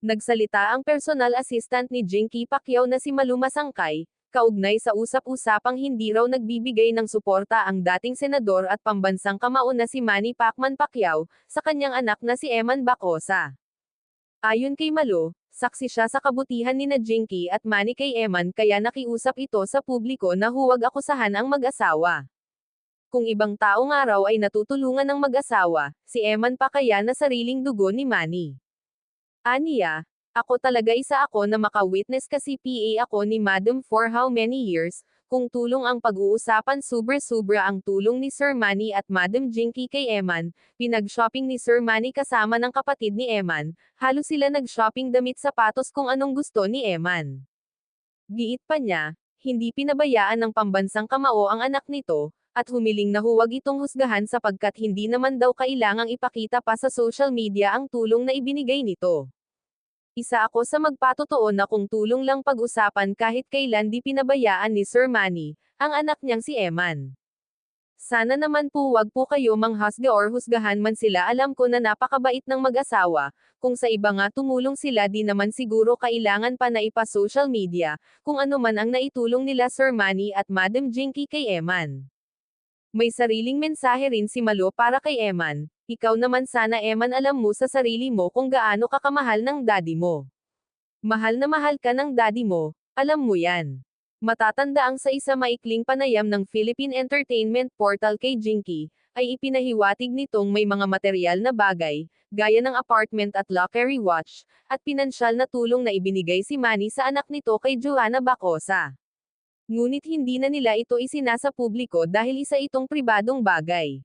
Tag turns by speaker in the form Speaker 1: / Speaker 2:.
Speaker 1: Nagsalita ang personal assistant ni Jinky Pacquiao na si Malu Masangkay, kaugnay sa usap-usapang hindi raw nagbibigay ng suporta ang dating senador at pambansang kamao na si Manny Pacman Pacquiao, sa kanyang anak na si Eman Bacosa. Ayon kay Malu, saksi siya sa kabutihan ni na Jinky at Manny kay Eman kaya nakiusap ito sa publiko na huwag akusahan ang mag-asawa. Kung ibang tao nga raw ay natutulungan ng mag-asawa, si Eman pa kaya na sariling dugo ni Manny. Aniya, ako talaga isa ako na maka-witness kasi PA ako ni Madam for how many years, kung tulong ang pag-uusapan sobra-sobra ang tulong ni Sir Manny at Madam Jinky kay Eman, pinag-shopping ni Sir Manny kasama ng kapatid ni Eman, halos sila nag-shopping damit sapatos kung anong gusto ni Eman. Giit pa niya, hindi pinabayaan ng pambansang kamao ang anak nito, at humiling na huwag itong husgahan sapagkat hindi naman daw kailangang ipakita pa sa social media ang tulong na ibinigay nito. Isa ako sa magpatotoo na kung tulong lang pag-usapan kahit kailan di pinabayaan ni Sir Manny, ang anak niyang si Eman. Sana naman po wag po kayo manghusga or husgahan man sila, alam ko na napakabait ng mag-asawa, kung sa iba nga tumulong sila di naman siguro kailangan pa na ipa-social media, kung ano man ang naitulong nila Sir Manny at Madam Jinky kay Eman. May sariling mensahe rin si Malu para kay Eman, ikaw naman sana Eman alam mo sa sarili mo kung gaano ka kamahal ng daddy mo. Mahal na mahal ka ng daddy mo, alam mo yan. Matatanda ang sa isa maikling panayam ng Philippine Entertainment Portal kay Jinky, ay ipinahiwatig nitong may mga material na bagay, gaya ng apartment at lockery watch, at pinansyal na tulong na ibinigay si Manny sa anak nito kay Joanna Bacosa. Ngunit hindi na nila ito isinasa publiko dahil isa itong pribadong bagay.